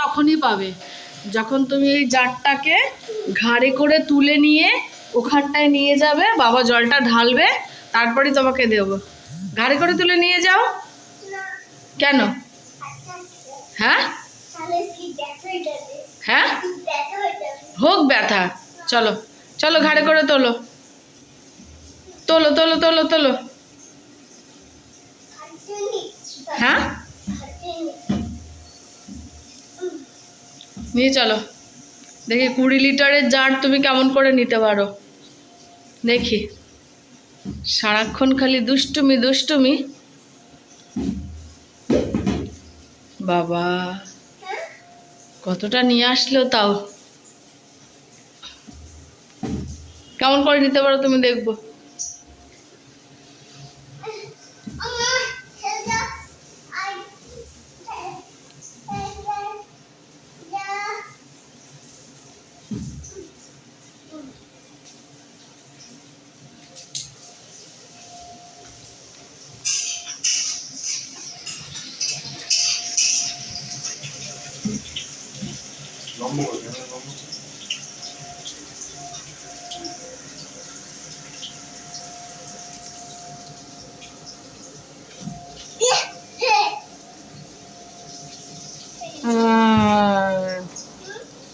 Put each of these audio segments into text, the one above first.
তখনই পাবে যখন তুমি এই জারটাকে ঘাড়ে করে তুলে নিয়ে ওখানটায় নিয়ে যাবে, বাবা জলটা ঢালবে, তারপরেই তোমাকে দেবো। ঘাড়ে করে তুলে নিয়ে যাও। কেন? হ্যাঁ হ্যাঁ, হোক ব্যথা। চলো চলো, ঘাড়ে করে তোলো তোলো তোলো তোলো তোলো। হ্যাঁ, নিয়ে চলো। দেখি 20 লিটারের জার তুমি কেমন করে নিতে পারো দেখি। সারাক্ষণ খালি দুষ্টুমি দুষ্টুমি। বাবা কতটা নিয়ে আসলো, তাও কেমন করে নিতে পারো তুমি দেখবো।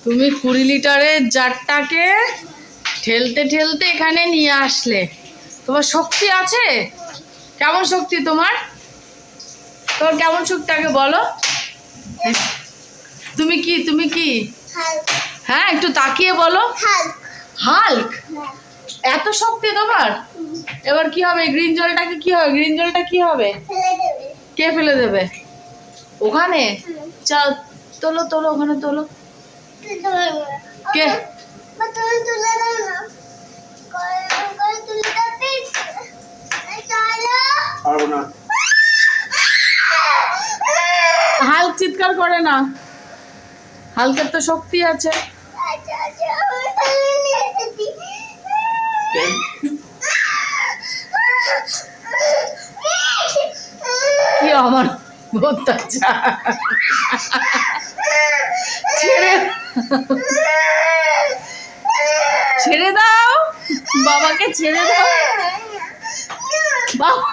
তুমি 20 লিটারের জারটাকে ঠেলতে ঠেলতে এখানে নিয়ে আসলে। তোমার শক্তি আছে? কেমন শক্তি তোমার? তোমার কেমন শক্তি আগে বলো। তুমি কি তুমি কি? হ্যাঁ, একটু তাকিয়ে বলো। হাল্ক। এত শক্তি তোমার? এবার কি হবে? গ্রিন জলটাকে কি হবে? গ্রিন জলটা কি হবে? কে ফেলে দেবে? ওখানে চল, তোলো তোলো, ওখানে তোলো। কে? হাল্ক চিৎকার করে না, হাল্কের তো শক্তি আছে। কি আমার ছেড়ে দাও, বাবাকে ছেড়ে দাও। বাবা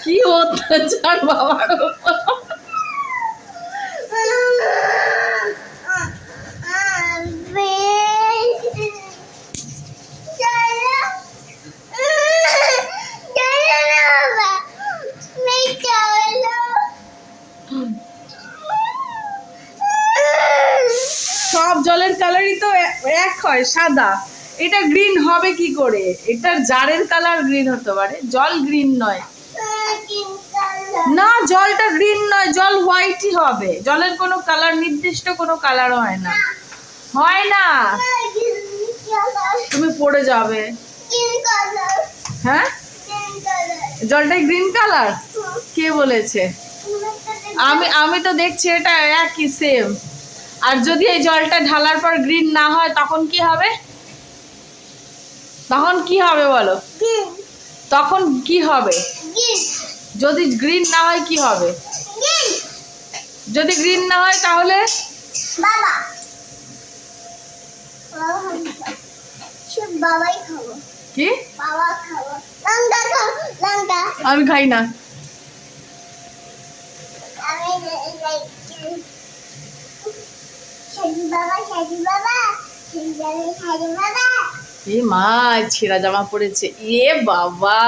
কি অত্যাচার বাবার উপর। সব জলের কালারই তো এক হয়, সাদা। এটা গ্রিন হবে কি করে? এটার জারের কালার গ্রিন হতে পারে, জল গ্রিন নয়। না, জলটা গ্রিন নয়, জল হোয়াইটই হবে। জলের কোনো কালার, নির্দিষ্ট কোনো কালার হয় না, হয় না। তুমি পড়ে যাবে। হ্যাঁ, জলটাই গ্রিন কালার? কে বলেছে? আমি তো দেখছি এটা একই, সেম। আর যদি এই জলটা ঢালার পর গ্রিন না হয় তখন কি হবে? তখন কি হবে বলো? তখন কি হবে? যদি গ্রিন না হয় কি হবে? যদি গ্রিন না হয় তাহলে বাবা বাবাই খাবো। কি? বাবা খাবো। লঙ্কা খাও, লঙ্কা। আমি খাই না। আমি এ মা, ছেঁড়া জামা পড়েছে। এ বাবা,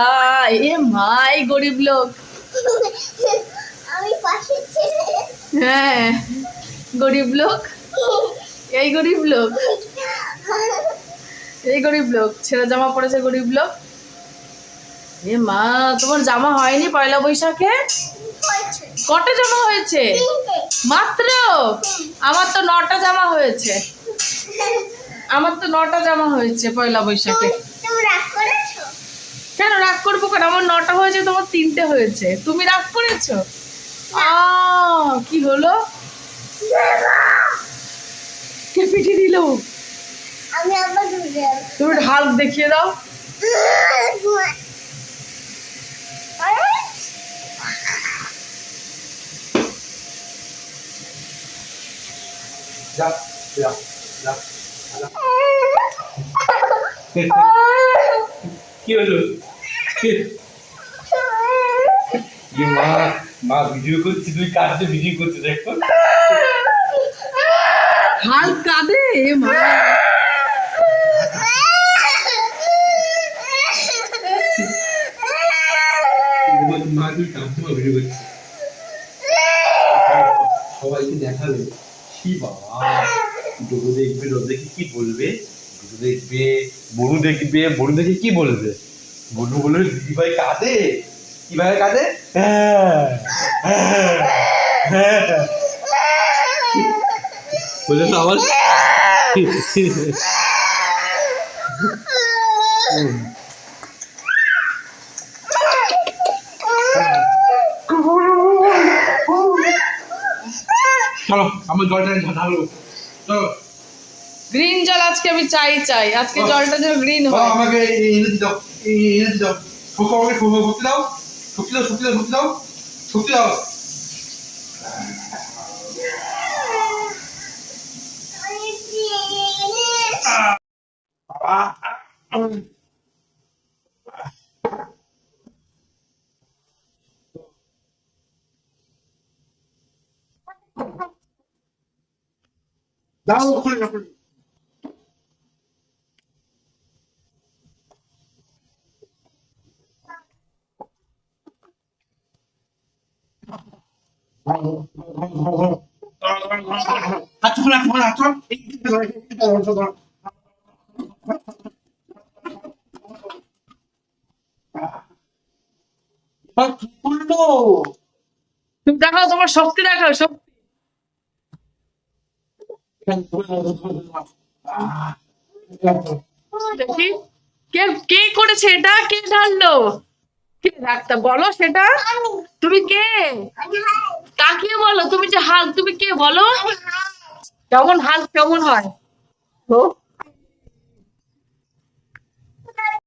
এ মা, এই গরিব লোক। আমি পাশের ছেলে। হ্যাঁ, গরিব লোক, এই গরিব লোক, এই গরিব লোক, ছেঁড়া জামা পড়েছে গরিব লোক। এ মা, তোমার জামা হয়নি পয়লা বৈশাখে? কটা জামা হয়েছে? মাত্র? আমার তো 9টা জামা হয়েছে। আমার তো 9টা জামা হয়েছে পয়লা বৈশাখে। কেন রাগ করবো কেন? আমার 9টা হয়েছে, তোমার 3টে হয়েছে। তুমি রাগ করেছো? কি হলো? কে পিঠে দিল? তুমি হাল্ক দেখিয়ে দাও। যা যা যা কি হলো মা মা ভিডিও করছি, তুই কাঁদতে ভিডিও করছিস দেখো। হাল কাঁদে মা। মা তুই কাঁদতে ভিডিও করছিস, সবাইকে দেখাবে। কি বাবা, ডোডো দেখবে, ডোডো দেখে কি বলবে? ডোডো দেখবে, বড়ু দেখবে, বড়ু দেখে কি বলবে? বড়ু বলবে দিদি ভাই কাঁদে, কিভাবে কাঁদে? বলে তো আমার চলো আমার জলটা ঢালো, চলো। গ্রিন জল আজকে আমি চাই আজকে জলটা যেন গ্রিন হয়। আমাকে এনার্জি দাও, এনার্জি দাও, শক্তি আমাকে শক্তি দাও, শক্তি দাও, শক্তি দাও, শক্তি দাও, শক্তি দাও। দাও খুলে দাও, খুলে হাত খোলা, খোলা, হাত খোলা। তুমি দেখাও তোমার শক্তি, দেখাও শক্তি। দেখি কে কে করেছে এটা, কে ঢাললো? কে ডাক্তার বলো সেটা? তুমি কে? তাকিয়ে বলো, তুমি যে হাল, তুমি কে বলো? কেমন হাল কেমন হয়? ও